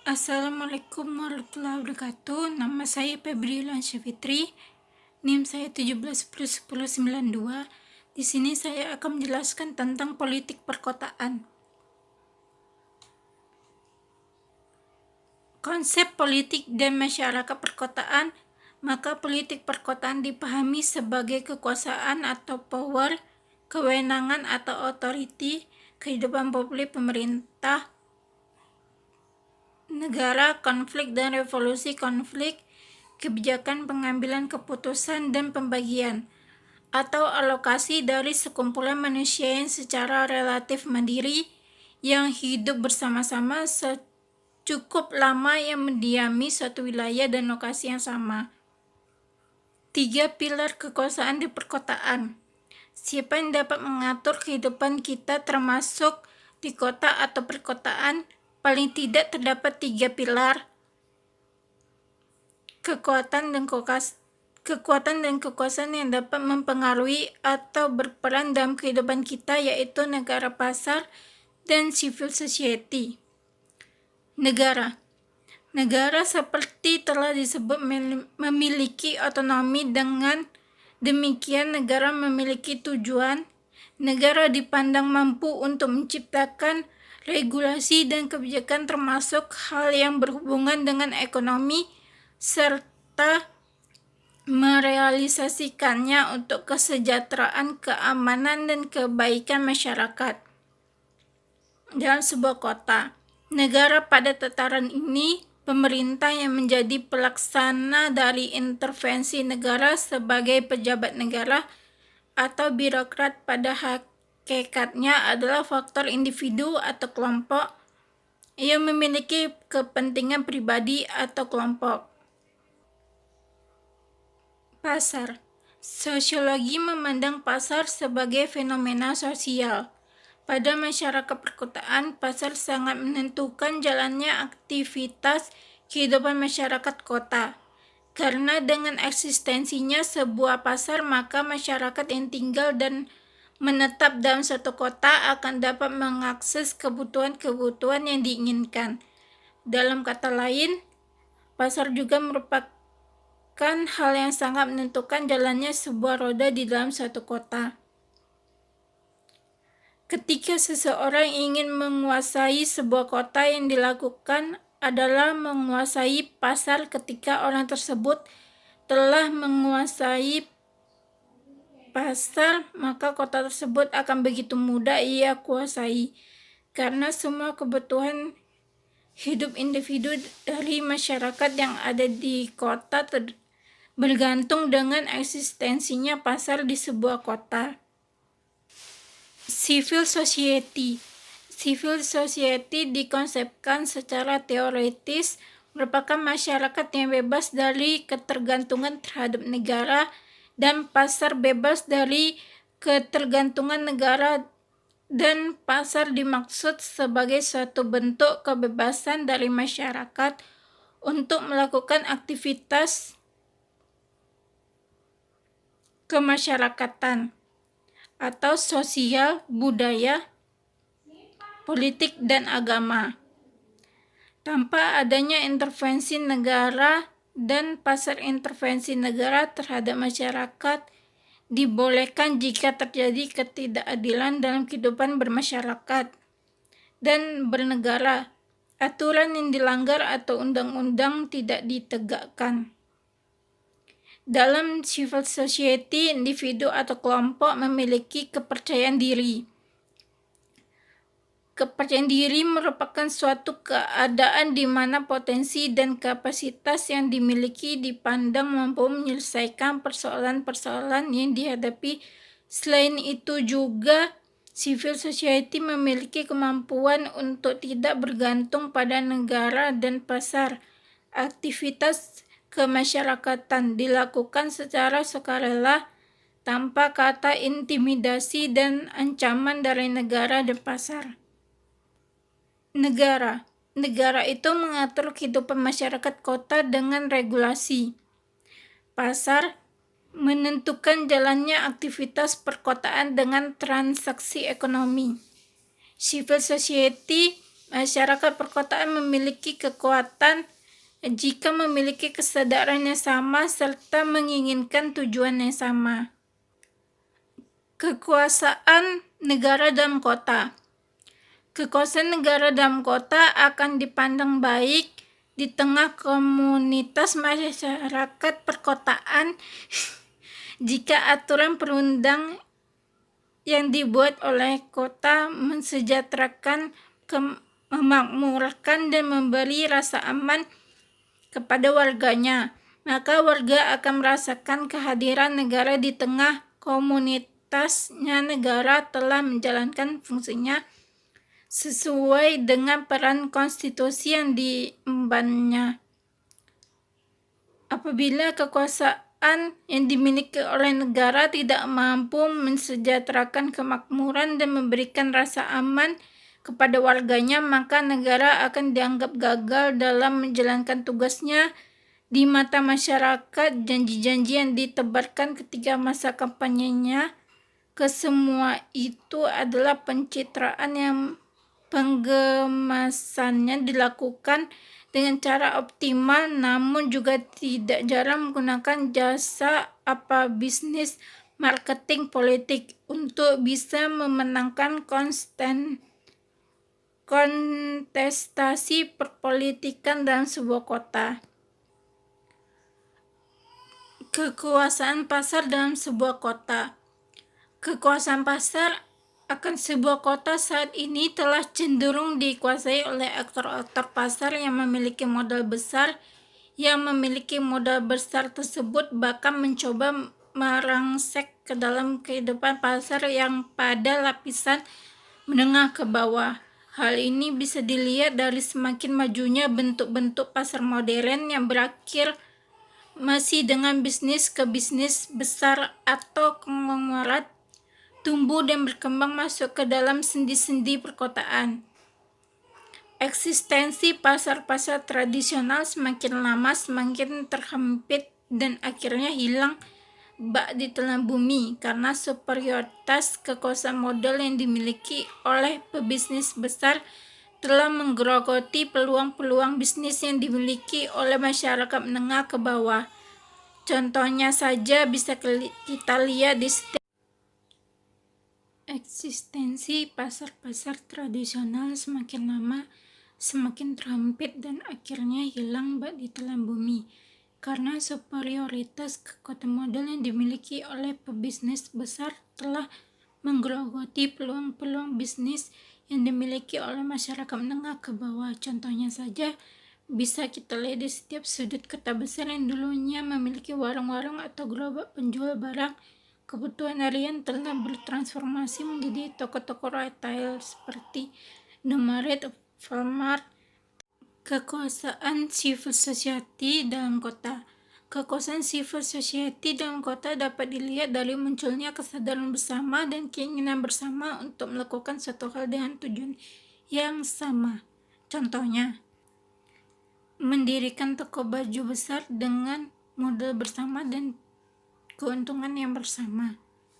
Assalamualaikum warahmatullahi wabarakatuh. Nama saya Febrilan Syafitri. NIM saya 17101092. Di sini saya akan menjelaskan tentang politik perkotaan. Konsep politik dan masyarakat perkotaan. Maka politik perkotaan dipahami sebagai kekuasaan atau power, kewenangan atau authority, kehidupan publik pemerintah, negara, konflik dan revolusi konflik, kebijakan pengambilan keputusan dan pembagian, atau alokasi dari sekumpulan manusia yang secara relatif mandiri yang hidup bersama-sama cukup lama yang mendiami suatu wilayah dan lokasi yang sama. 3 pilar kekuasaan di perkotaan. Siapa yang dapat mengatur kehidupan kita termasuk di kota atau perkotaan? Paling tidak terdapat 3 pilar kekuatan dan kekuasaan yang dapat mempengaruhi atau berperan dalam kehidupan kita, yaitu negara, pasar, dan civil society. Negara seperti telah disebut memiliki otonomi. Dengan demikian negara memiliki tujuan. Negara dipandang mampu untuk menciptakan regulasi dan kebijakan termasuk hal yang berhubungan dengan ekonomi serta merealisasikannya untuk kesejahteraan, keamanan, dan kebaikan masyarakat. Dalam sebuah kota, negara pada tataran ini, pemerintah yang menjadi pelaksana dari intervensi negara sebagai pejabat negara atau birokrat pada hakikatnya adalah faktor individu atau kelompok yang memiliki kepentingan pribadi atau kelompok. Pasar. Sosiologi memandang pasar sebagai fenomena sosial. Pada masyarakat perkotaan, pasar sangat menentukan jalannya aktivitas kehidupan masyarakat kota. Karena dengan eksistensinya sebuah pasar, maka masyarakat yang tinggal dan menetap dalam suatu kota akan dapat mengakses kebutuhan-kebutuhan yang diinginkan. Dalam kata lain, pasar juga merupakan hal yang sangat menentukan jalannya sebuah roda di dalam suatu kota. Ketika seseorang ingin menguasai sebuah kota, yang dilakukan adalah menguasai pasar. Ketika orang tersebut telah menguasai pasar, maka kota tersebut akan begitu mudah ia kuasai, karena semua kebutuhan hidup individu dari masyarakat yang ada di kota bergantung dengan eksistensinya pasar di sebuah kota. Civil society. Civil society dikonsepkan secara teoritis merupakan masyarakat yang bebas dari ketergantungan terhadap negara, dan pasar bebas dari ketergantungan negara, dan pasar dimaksud sebagai suatu bentuk kebebasan dari masyarakat untuk melakukan aktivitas kemasyarakatan atau sosial, budaya, politik, dan agama. Tanpa adanya intervensi negara, dan pasar intervensi negara terhadap masyarakat dibolehkan jika terjadi ketidakadilan dalam kehidupan bermasyarakat dan bernegara, aturan yang dilanggar atau undang-undang tidak ditegakkan. Dalam civil society, individu atau kelompok memiliki kepercayaan diri. Kepercayaan diri merupakan suatu keadaan di mana potensi dan kapasitas yang dimiliki dipandang mampu menyelesaikan persoalan-persoalan yang dihadapi. Selain itu juga, civil society memiliki kemampuan untuk tidak bergantung pada negara dan pasar. Aktivitas kemasyarakatan dilakukan secara sukarela tanpa kata intimidasi dan ancaman dari negara dan pasar. Negara itu mengatur kehidupan masyarakat kota dengan regulasi. Pasar menentukan jalannya aktivitas perkotaan dengan transaksi ekonomi. Civil society Masyarakat perkotaan memiliki kekuatan jika memiliki kesadaran yang sama serta menginginkan tujuan yang sama. Kekuasaan negara dalam kota. Kekuasaan negara dalam kota akan dipandang baik di tengah komunitas masyarakat perkotaan jika aturan perundang yang dibuat oleh kota mensejahterakan, memakmurkan, dan memberi rasa aman kepada warganya, maka warga akan merasakan kehadiran negara di tengah komunitasnya. Negara telah menjalankan fungsinya sesuai dengan peran konstitusi yang diembannya. Apabila kekuasaan yang dimiliki oleh negara tidak mampu mensejahterakan kemakmuran dan memberikan rasa aman kepada warganya, maka negara akan dianggap gagal dalam menjalankan tugasnya di mata masyarakat. Janji-janji yang ditebarkan ketika masa kampanyenya ke semua itu adalah pencitraan yang penggemasannya dilakukan dengan cara optimal, namun juga tidak jarang menggunakan jasa bisnis marketing politik untuk bisa memenangkan kontestasi perpolitikan dalam sebuah kota. Kekuasaan pasar dalam sebuah kota. Kekuasaan pasar akan sebuah kota saat ini telah cenderung dikuasai oleh aktor-aktor pasar yang memiliki modal besar. Yang memiliki modal besar tersebut bahkan mencoba merangsek ke dalam kehidupan pasar yang pada lapisan menengah ke bawah. Hal ini bisa dilihat dari semakin majunya bentuk-bentuk pasar modern yang berakhir masih dengan bisnis ke bisnis besar atau konglomerat tumbuh dan berkembang masuk ke dalam sendi-sendi perkotaan. Eksistensi pasar-pasar tradisional semakin lama semakin terhimpit dan akhirnya hilang bak di telan bumi karena superioritas kekuasaan modal yang dimiliki oleh pebisnis besar telah menggerogoti peluang-peluang bisnis yang dimiliki oleh masyarakat menengah ke bawah. Contohnya saja bisa kita lihat di setiap eksistensi pasar-pasar tradisional semakin lama semakin terhimpit dan akhirnya hilang bak di telan bumi karena superioritas kekuatan modal yang dimiliki oleh pebisnis besar telah menggerogoti peluang-peluang bisnis yang dimiliki oleh masyarakat menengah ke bawah. Contohnya saja bisa kita lihat di setiap sudut kota besar yang dulunya memiliki warung-warung atau gerobak penjual barang kebutuhan harian telah bertransformasi menjadi toko-toko retail seperti Indomaret, Walmart. Kekuasaan civil society dalam kota. Kekuasaan civil society dalam kota dapat dilihat dari munculnya kesadaran bersama dan keinginan bersama untuk melakukan suatu hal dengan tujuan yang sama. Contohnya, mendirikan toko baju besar dengan modal bersama dan keuntungan yang bersama.